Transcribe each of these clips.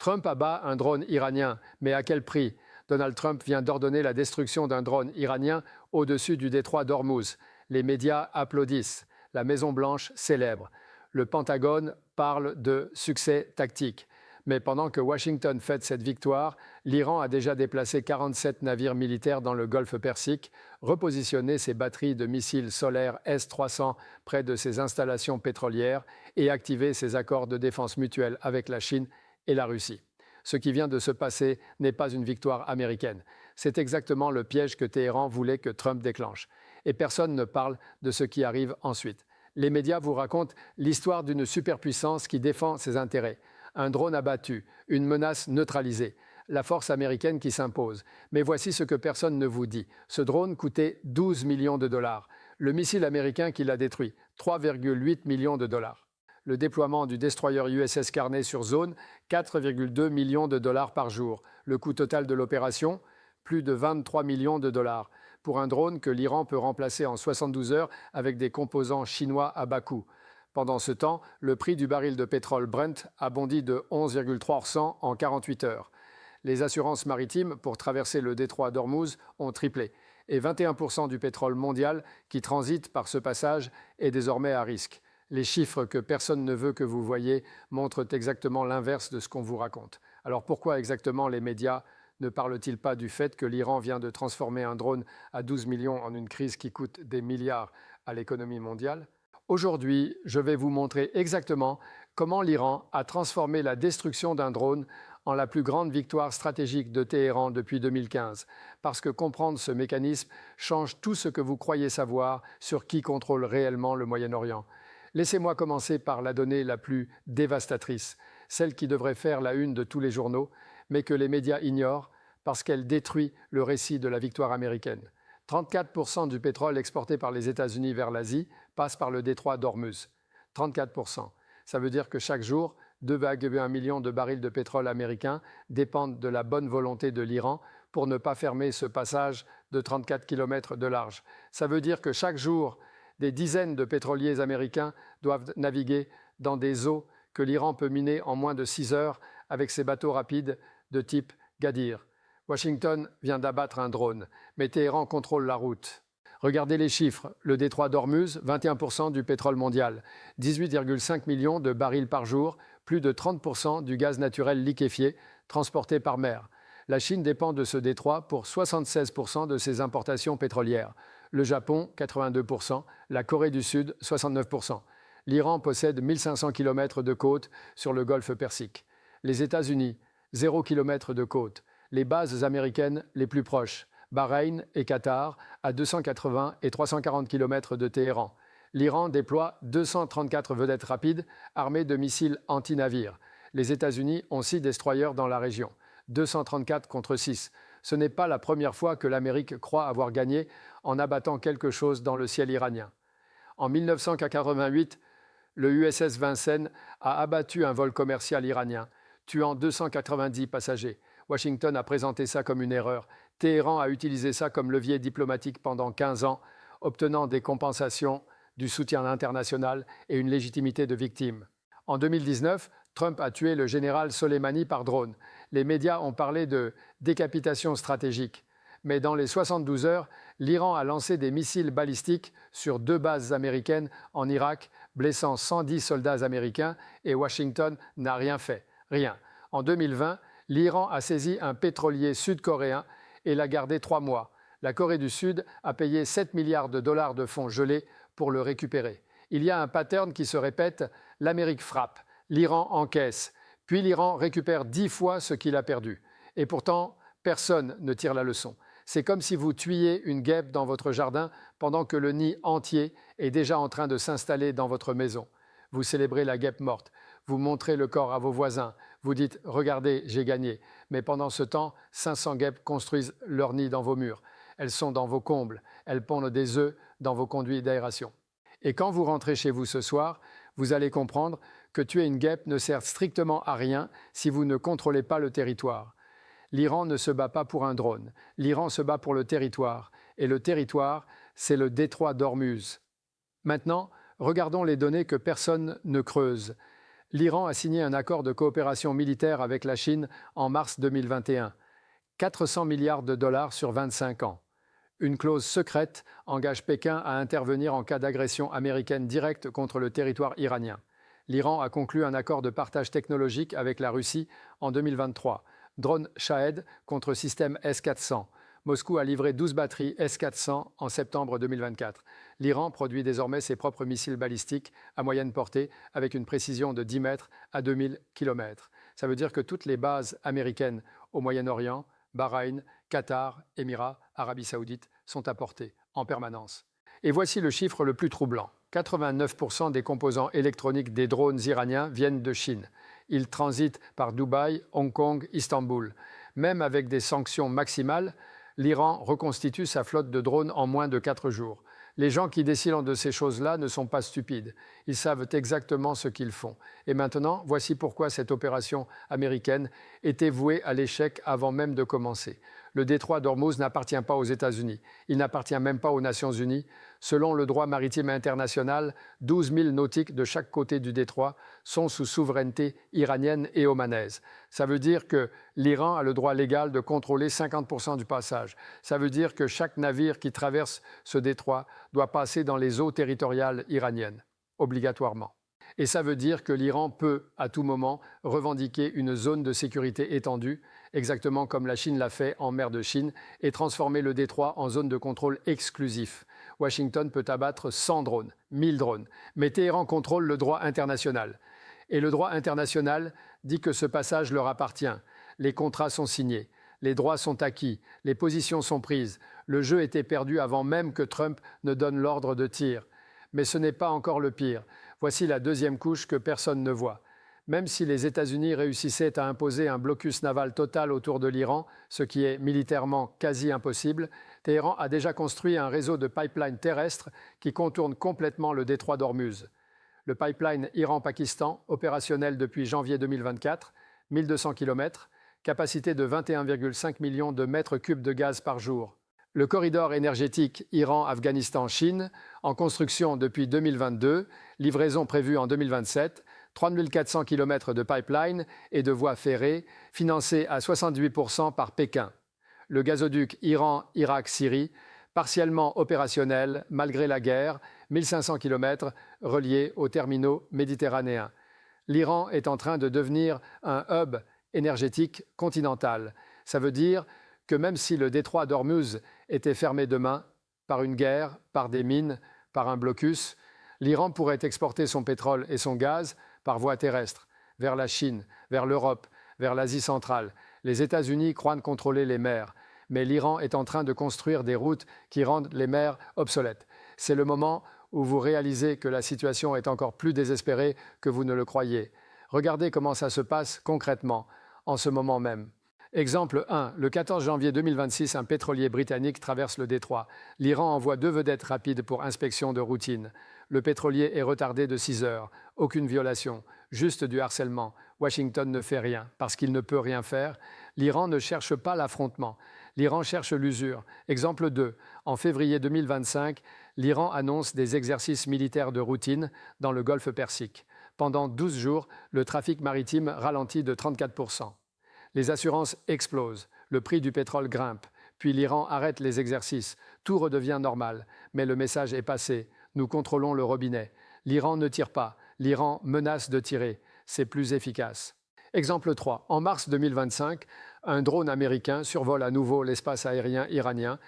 Trump abat un drone iranien, mais à quel prix? Donald Trump vient d'ordonner la destruction d'un drone iranien au-dessus du détroit d'Ormuz. Les médias applaudissent. La Maison-Blanche célèbre. Le Pentagone parle de succès tactique. Mais pendant que Washington fête cette victoire, l'Iran a déjà déplacé 47 navires militaires dans le golfe Persique, repositionné ses batteries de missiles solaires S-300 près de ses installations pétrolières et activé ses accords de défense mutuelle avec la Chine et la Russie. Ce qui vient de se passer n'est pas une victoire américaine. C'est exactement le piège que Téhéran voulait que Trump déclenche. Et personne ne parle de ce qui arrive ensuite. Les médias vous racontent l'histoire d'une superpuissance qui défend ses intérêts. Un drone abattu, une menace neutralisée, la force américaine qui s'impose. Mais voici ce que personne ne vous dit. Ce drone coûtait 12 millions de dollars. Le missile américain qui l'a détruit, 3,8 millions de dollars. Le déploiement du destroyer USS Carney sur zone, 4,2 millions de dollars par jour. Le coût total de l'opération, plus de 23 millions de dollars. Pour un drone que l'Iran peut remplacer en 72 heures avec des composants chinois à bas coût. Pendant ce temps, le prix du baril de pétrole Brent a bondi de 11,3% en 48 heures. Les assurances maritimes pour traverser le détroit d'Ormuz ont triplé. Et 21% du pétrole mondial qui transite par ce passage est désormais à risque. Les chiffres que personne ne veut que vous voyez montrent exactement l'inverse de ce qu'on vous raconte. Alors pourquoi exactement les médias ne parlent-ils pas du fait que l'Iran vient de transformer un drone à 12 millions en une crise qui coûte des milliards à l'économie mondiale? Aujourd'hui, je vais vous montrer exactement comment l'Iran a transformé la destruction d'un drone en la plus grande victoire stratégique de Téhéran depuis 2015. Parce que comprendre ce mécanisme change tout ce que vous croyez savoir sur qui contrôle réellement le Moyen-Orient. Laissez-moi commencer par la donnée la plus dévastatrice, celle qui devrait faire la une de tous les journaux, mais que les médias ignorent parce qu'elle détruit le récit de la victoire américaine. 34% du pétrole exporté par les États-Unis vers l'Asie passe par le détroit d'Ormuz. 34%. Ça veut dire que chaque jour, 2,1 millions de barils de pétrole américain dépendent de la bonne volonté de l'Iran pour ne pas fermer ce passage de 34 km de large. Ça veut dire que chaque jour, des dizaines de pétroliers américains doivent naviguer dans des eaux que l'Iran peut miner en moins de 6 heures avec ses bateaux rapides de type Ghadir. Washington vient d'abattre un drone, mais Téhéran contrôle la route. Regardez les chiffres. Le détroit d'Ormuz, 21% du pétrole mondial, 18,5 millions de barils par jour, plus de 30% du gaz naturel liquéfié transporté par mer. La Chine dépend de ce détroit pour 76% de ses importations pétrolières. Le Japon, 82%, la Corée du Sud, 69%. L'Iran possède 1500 km de côte sur le golfe Persique. Les États-Unis, 0 km de côte. Les bases américaines les plus proches, Bahreïn et Qatar, à 280 et 340 km de Téhéran. L'Iran déploie 234 vedettes rapides armées de missiles anti-navires. Les États-Unis ont 6 destroyers dans la région, 234 contre 6. Ce n'est pas la première fois que l'Amérique croit avoir gagné en abattant quelque chose dans le ciel iranien. En 1988, le USS Vincennes a abattu un vol commercial iranien, tuant 290 passagers. Washington a présenté ça comme une erreur. Téhéran a utilisé ça comme levier diplomatique pendant 15 ans, obtenant des compensations, du soutien international et une légitimité de victime. En 2019, Trump a tué le général Soleimani par drone. Les médias ont parlé de décapitation stratégique. Mais dans les 72 heures, l'Iran a lancé des missiles balistiques sur 2 bases américaines en Irak, blessant 110 soldats américains et Washington n'a rien fait. Rien. En 2020, l'Iran a saisi un pétrolier sud-coréen et l'a gardé 3 mois. La Corée du Sud a payé 7 milliards de dollars de fonds gelés pour le récupérer. Il y a un pattern qui se répète, l'Amérique frappe, l'Iran encaisse, puis l'Iran récupère 10 fois ce qu'il a perdu. Et pourtant, personne ne tire la leçon. C'est comme si vous tuiez une guêpe dans votre jardin pendant que le nid entier est déjà en train de s'installer dans votre maison. Vous célébrez la guêpe morte, vous montrez le corps à vos voisins, vous dites « Regardez, j'ai gagné ». Mais pendant ce temps, 500 guêpes construisent leur nid dans vos murs. Elles sont dans vos combles, elles pondent des œufs dans vos conduits d'aération. Et quand vous rentrez chez vous ce soir, vous allez comprendre que tuer une guêpe ne sert strictement à rien si vous ne contrôlez pas le territoire. L'Iran ne se bat pas pour un drone, l'Iran se bat pour le territoire. Et le territoire, c'est le détroit d'Ormuz. Maintenant, regardons les données que personne ne creuse. L'Iran a signé un accord de coopération militaire avec la Chine en mars 2021. 400 milliards de dollars sur 25 ans. Une clause secrète engage Pékin à intervenir en cas d'agression américaine directe contre le territoire iranien. L'Iran a conclu un accord de partage technologique avec la Russie en 2023. Drone Shahed contre système S-400. Moscou a livré 12 batteries S-400 en septembre 2024. L'Iran produit désormais ses propres missiles balistiques à moyenne portée avec une précision de 10 mètres à 2000 km. Ça veut dire que toutes les bases américaines au Moyen-Orient, Bahreïn, Qatar, Émirats, Arabie Saoudite sont à portée en permanence. Et voici le chiffre le plus troublant. 89% des composants électroniques des drones iraniens viennent de Chine. Ils transitent par Dubaï, Hong Kong, Istanbul. Même avec des sanctions maximales, l'Iran reconstitue sa flotte de drones en moins de 4 jours. Les gens qui décident de ces choses-là ne sont pas stupides. Ils savent exactement ce qu'ils font. Et maintenant, voici pourquoi cette opération américaine était vouée à l'échec avant même de commencer. Le détroit d'Ormuz n'appartient pas aux États-Unis. Il n'appartient même pas aux Nations Unies. Selon le droit maritime international, 12 000 nautiques de chaque côté du détroit sont sous souveraineté iranienne et omanaise. Ça veut dire que l'Iran a le droit légal de contrôler 50% du passage. Ça veut dire que chaque navire qui traverse ce détroit doit passer dans les eaux territoriales iraniennes, obligatoirement. Et ça veut dire que l'Iran peut, à tout moment, revendiquer une zone de sécurité étendue, exactement comme la Chine l'a fait en mer de Chine, et transformer le détroit en zone de contrôle exclusif. Washington peut abattre 100 drones, 1000 drones, mais Téhéran contrôle le droit international. Et le droit international dit que ce passage leur appartient. Les contrats sont signés, les droits sont acquis, les positions sont prises. Le jeu était perdu avant même que Trump ne donne l'ordre de tir. Mais ce n'est pas encore le pire. Voici la deuxième couche que personne ne voit. Même si les États-Unis réussissaient à imposer un blocus naval total autour de l'Iran, ce qui est militairement quasi impossible, Téhéran a déjà construit un réseau de pipelines terrestres qui contourne complètement le détroit d'Ormuz. Le pipeline Iran-Pakistan, opérationnel depuis janvier 2024, 1200 km, capacité de 21,5 millions de mètres cubes de gaz par jour. Le corridor énergétique Iran-Afghanistan-Chine, en construction depuis 2022, livraison prévue en 2027, 3400 km de pipeline et de voies ferrées, financé à 68% par Pékin. Le gazoduc Iran-Irak-Syrie, partiellement opérationnel malgré la guerre, 1500 km reliés aux terminaux méditerranéens. L'Iran est en train de devenir un hub énergétique continental. Ça veut dire que même si le détroit d'Ormuz était fermé demain, par une guerre, par des mines, par un blocus, l'Iran pourrait exporter son pétrole et son gaz par voie terrestre, vers la Chine, vers l'Europe, vers l'Asie centrale. Les États-Unis croient contrôler les mers, mais l'Iran est en train de construire des routes qui rendent les mers obsolètes. C'est le moment où vous réalisez que la situation est encore plus désespérée que vous ne le croyez. Regardez comment ça se passe concrètement, en ce moment même. Exemple 1. Le 14 janvier 2026, un pétrolier britannique traverse le détroit. L'Iran envoie 2 vedettes rapides pour inspection de routine. Le pétrolier est retardé de 6 heures. Aucune violation, juste du harcèlement. Washington ne fait rien parce qu'il ne peut rien faire. L'Iran ne cherche pas l'affrontement. L'Iran cherche l'usure. Exemple 2. En février 2025, l'Iran annonce des exercices militaires de routine dans le golfe Persique. Pendant 12 jours, le trafic maritime ralentit de 34%. Les assurances explosent, le prix du pétrole grimpe, puis l'Iran arrête les exercices. Tout redevient normal, mais le message est passé. Nous contrôlons le robinet. L'Iran ne tire pas, l'Iran menace de tirer. C'est plus efficace. Exemple 3. En mars 2025, un drone américain survole à nouveau l'espace aérien iranien.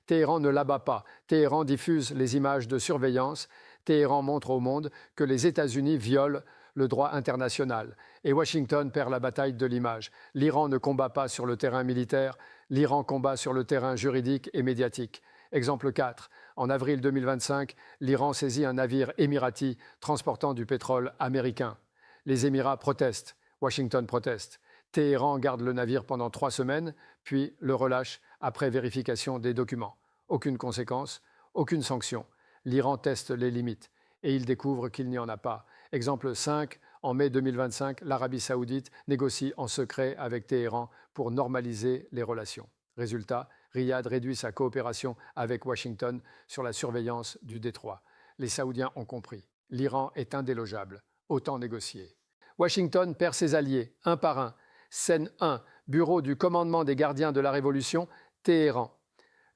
Téhéran ne l'abat pas. Téhéran diffuse les images de surveillance. Téhéran montre au monde que les États-Unis violent le droit international. Et Washington perd la bataille de l'image. L'Iran ne combat pas sur le terrain militaire, l'Iran combat sur le terrain juridique et médiatique. Exemple 4. En avril 2025, l'Iran saisit un navire émirati transportant du pétrole américain. Les Émirats protestent, Washington proteste. Téhéran garde le navire pendant 3 semaines, puis le relâche après vérification des documents. Aucune conséquence, aucune sanction. L'Iran teste les limites et il découvre qu'il n'y en a pas. Exemple 5, en mai 2025, l'Arabie saoudite négocie en secret avec Téhéran pour normaliser les relations. Résultat, Riyad réduit sa coopération avec Washington sur la surveillance du détroit. Les Saoudiens ont compris. L'Iran est indélogeable. Autant négocier. Washington perd ses alliés, un par un. Scène 1, bureau du commandement des gardiens de la Révolution, Téhéran.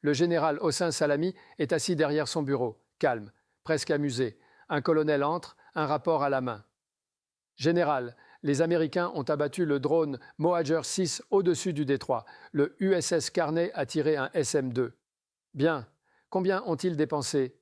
Le général Hossein Salami est assis derrière son bureau, calme, presque amusé. Un colonel entre, un rapport à la main. Général, les Américains ont abattu le drone Mohajer 6 au-dessus du détroit. Le USS Carney a tiré un SM-2. Bien. Combien ont-ils dépensé?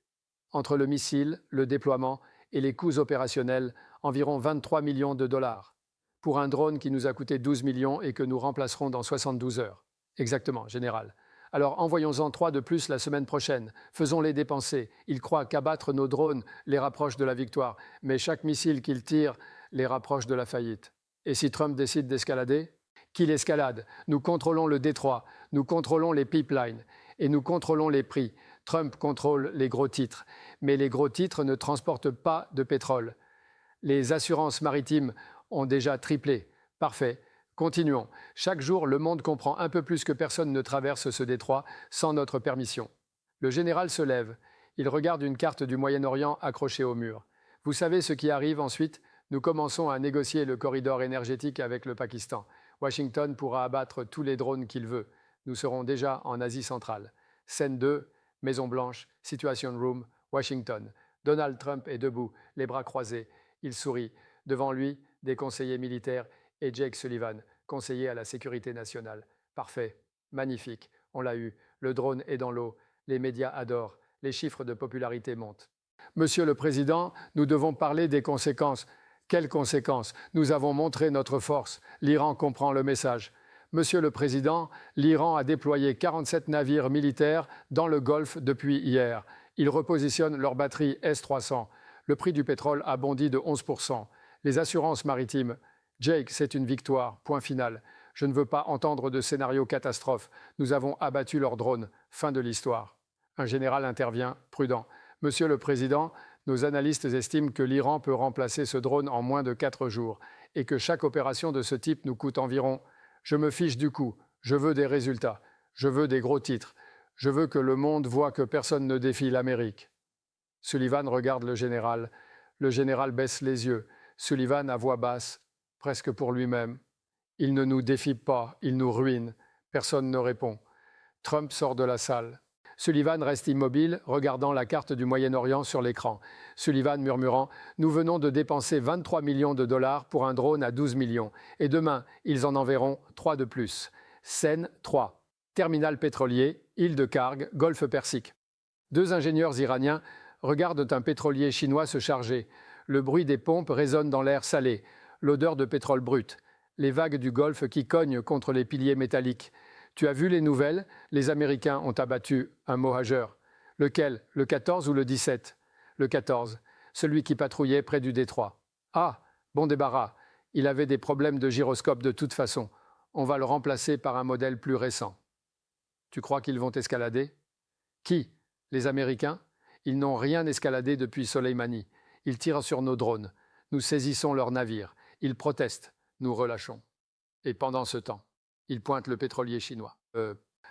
Entre le missile, le déploiement et les coûts opérationnels, environ 23 millions de dollars. Pour un drone qui nous a coûté 12 millions et que nous remplacerons dans 72 heures. Exactement, général. Alors envoyons-en 3 de plus la semaine prochaine. Faisons-les dépenser. Ils croient qu'abattre nos drones les rapproche de la victoire. Mais chaque missile qu'ils tirent les rapproche de la faillite. Et si Trump décide d'escalader? Qu'il escalade. Nous contrôlons le détroit. Nous contrôlons les pipelines. Et nous contrôlons les prix. Trump contrôle les gros titres. Mais les gros titres ne transportent pas de pétrole. Les assurances maritimes ont déjà triplé. Parfait. Continuons. Chaque jour, le monde comprend un peu plus que personne ne traverse ce détroit sans notre permission. Le général se lève. Il regarde une carte du Moyen-Orient accrochée au mur. Vous savez ce qui arrive ensuite? Nous commençons à négocier le corridor énergétique avec le Pakistan. Washington pourra abattre tous les drones qu'il veut. Nous serons déjà en Asie centrale. Scène 2, Maison-Blanche, Situation Room, Washington. Donald Trump est debout, les bras croisés. Il sourit. Devant lui, des conseillers militaires et Jake Sullivan, conseiller à la sécurité nationale. Parfait, magnifique, on l'a eu. Le drone est dans l'eau. Les médias adorent. Les chiffres de popularité montent. Monsieur le Président, nous devons parler des conséquences. Quelles conséquences? Nous avons montré notre force. L'Iran comprend le message. Monsieur le Président, l'Iran a déployé 47 navires militaires dans le Golfe depuis hier. Ils repositionnent leur batterie S-300. Le prix du pétrole a bondi de 11%. Les assurances maritimes. Jake, c'est une victoire. Point final. Je ne veux pas entendre de scénario catastrophe. Nous avons abattu leurs drones. Fin de l'histoire. Un général intervient, prudent. Monsieur le Président, nos analystes estiment que l'Iran peut remplacer ce drone en moins de 4 jours et que chaque opération de ce type nous coûte environ. Je me fiche du coup. Je veux des résultats. Je veux des gros titres. Je veux que le monde voit que personne ne défie l'Amérique. Sullivan regarde le général. Le général baisse les yeux. Sullivan à voix basse, presque pour lui-même. Il ne nous défie pas, il nous ruine. Personne ne répond. Trump sort de la salle. Sullivan reste immobile, regardant la carte du Moyen-Orient sur l'écran. Sullivan murmurant « Nous venons de dépenser 23 millions de dollars pour un drone à 12 millions. Et demain, ils en enverront 3 de plus. » Scène 3. Terminal pétrolier, île de Karg, golfe Persique. 2 ingénieurs iraniens regardent un pétrolier chinois se charger. Le bruit des pompes résonne dans l'air salé. L'odeur de pétrole brut. Les vagues du Golfe qui cognent contre les piliers métalliques. Tu as vu les nouvelles? Les Américains ont abattu un Mohajer. Lequel? Le 14 ou le 17? Le 14. Celui qui patrouillait près du détroit. Ah, bon débarras. Il avait des problèmes de gyroscope de toute façon. On va le remplacer par un modèle plus récent. Tu crois qu'ils vont escalader? Qui? Les Américains? Ils n'ont rien escaladé depuis Soleimani. Ils tirent sur nos drones. Nous saisissons leurs navires. Ils protestent. Nous relâchons. Et pendant ce temps, ils pointent le pétrolier chinois.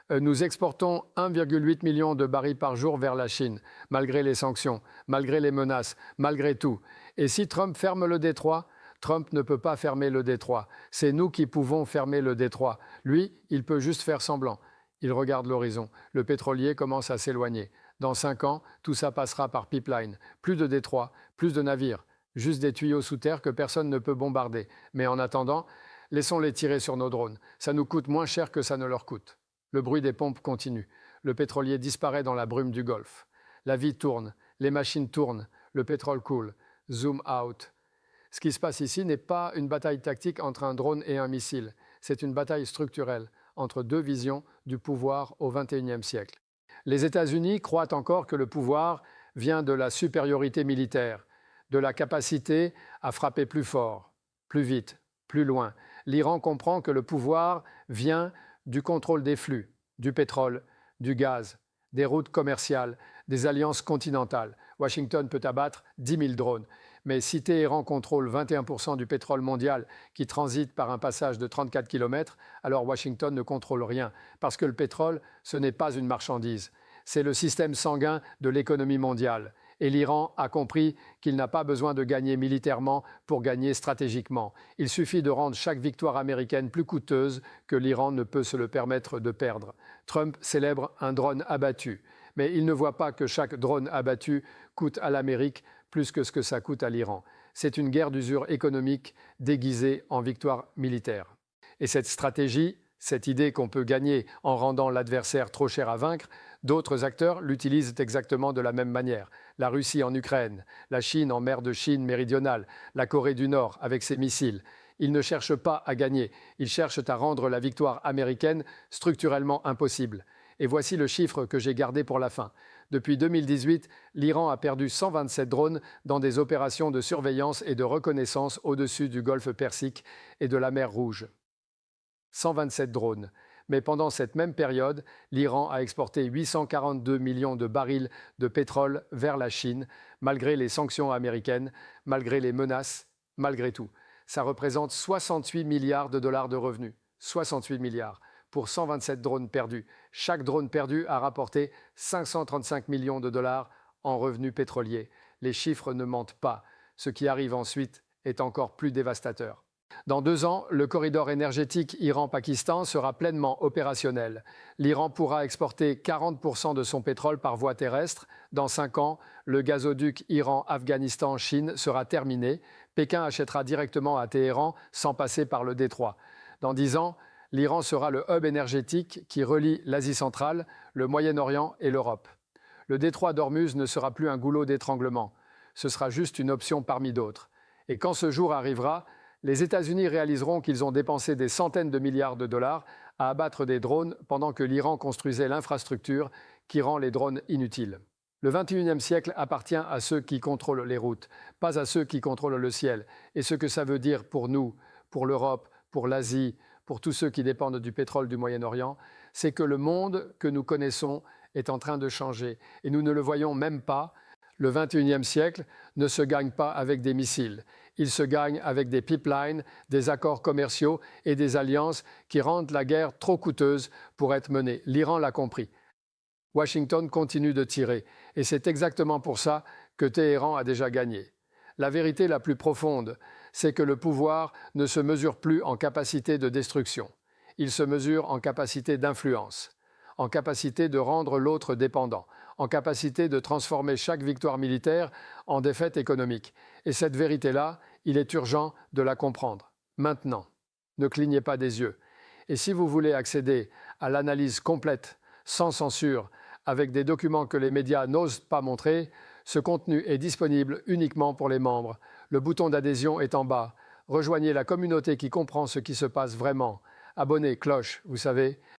Nous exportons 1,8 million de barils par jour vers la Chine, malgré les sanctions, malgré les menaces, malgré tout. Et si Trump ferme le détroit, Trump ne peut pas fermer le détroit. C'est nous qui pouvons fermer le détroit. Lui, il peut juste faire semblant. Il regarde l'horizon. Le pétrolier commence à s'éloigner. Dans 5 ans, tout ça passera par pipeline. Plus de détroits, plus de navires. Juste des tuyaux sous terre que personne ne peut bombarder. Mais en attendant, laissons-les tirer sur nos drones. Ça nous coûte moins cher que ça ne leur coûte. Le bruit des pompes continue. Le pétrolier disparaît dans la brume du Golfe. La vie tourne. Les machines tournent. Le pétrole coule. Zoom out. Ce qui se passe ici n'est pas une bataille tactique entre un drone et un missile. C'est une bataille structurelle entre 2 visions du pouvoir au XXIe siècle. Les États-Unis croient encore que le pouvoir vient de la supériorité militaire, de la capacité à frapper plus fort, plus vite, plus loin. L'Iran comprend que le pouvoir vient du contrôle des flux, du pétrole, du gaz, des routes commerciales, des alliances continentales. Washington peut abattre 10 000 drones. Mais si Téhéran contrôle 21% du pétrole mondial qui transite par un passage de 34 km, alors Washington ne contrôle rien. Parce que le pétrole, ce n'est pas une marchandise. C'est le système sanguin de l'économie mondiale. Et l'Iran a compris qu'il n'a pas besoin de gagner militairement pour gagner stratégiquement. Il suffit de rendre chaque victoire américaine plus coûteuse que l'Iran ne peut se le permettre de perdre. Trump célèbre un drone abattu. Mais il ne voit pas que chaque drone abattu coûte à l'Amérique plus que ce que ça coûte à l'Iran. C'est une guerre d'usure économique déguisée en victoire militaire. Et cette stratégie, cette idée qu'on peut gagner en rendant l'adversaire trop cher à vaincre, d'autres acteurs l'utilisent exactement de la même manière. La Russie en Ukraine, la Chine en mer de Chine méridionale, la Corée du Nord avec ses missiles. Ils ne cherchent pas à gagner, ils cherchent à rendre la victoire américaine structurellement impossible. Et voici le chiffre que j'ai gardé pour la fin. Depuis 2018, l'Iran a perdu 127 drones dans des opérations de surveillance et de reconnaissance au-dessus du golfe Persique et de la mer Rouge. 127 drones. Mais pendant cette même période, l'Iran a exporté 842 millions de barils de pétrole vers la Chine, malgré les sanctions américaines, malgré les menaces, malgré tout. Ça représente 68 milliards de dollars de revenus. 68 milliards pour 127 drones perdus. Chaque drone perdu a rapporté 535 millions de dollars en revenus pétroliers. Les chiffres ne mentent pas. Ce qui arrive ensuite est encore plus dévastateur. Dans 2 ans, le corridor énergétique Iran-Pakistan sera pleinement opérationnel. L'Iran pourra exporter 40% de son pétrole par voie terrestre. Dans 5 ans, le gazoduc Iran-Afghanistan-Chine sera terminé. Pékin achètera directement à Téhéran sans passer par le détroit. Dans 10 ans, l'Iran sera le hub énergétique qui relie l'Asie centrale, le Moyen-Orient et l'Europe. Le détroit d'Ormuz ne sera plus un goulot d'étranglement. Ce sera juste une option parmi d'autres. Et quand ce jour arrivera, les États-Unis réaliseront qu'ils ont dépensé des centaines de milliards de dollars à abattre des drones pendant que l'Iran construisait l'infrastructure qui rend les drones inutiles. Le XXIe siècle appartient à ceux qui contrôlent les routes, pas à ceux qui contrôlent le ciel. Et ce que ça veut dire pour nous, pour l'Europe, pour l'Asie, pour tous ceux qui dépendent du pétrole du Moyen-Orient, c'est que le monde que nous connaissons est en train de changer. Et nous ne le voyons même pas. Le XXIe siècle ne se gagne pas avec des missiles. Il se gagne avec des pipelines, des accords commerciaux et des alliances qui rendent la guerre trop coûteuse pour être menée. L'Iran l'a compris. Washington continue de tirer. Et c'est exactement pour ça que Téhéran a déjà gagné. La vérité la plus profonde, c'est que le pouvoir ne se mesure plus en capacité de destruction. Il se mesure en capacité d'influence, en capacité de rendre l'autre dépendant, en capacité de transformer chaque victoire militaire en défaite économique. Et cette vérité-là, il est urgent de la comprendre. Maintenant, ne clignez pas des yeux. Et si vous voulez accéder à l'analyse complète, sans censure, avec des documents que les médias n'osent pas montrer, ce contenu est disponible uniquement pour les membres. Le bouton d'adhésion est en bas. Rejoignez la communauté qui comprend ce qui se passe vraiment. Abonnez, cloche, vous savez,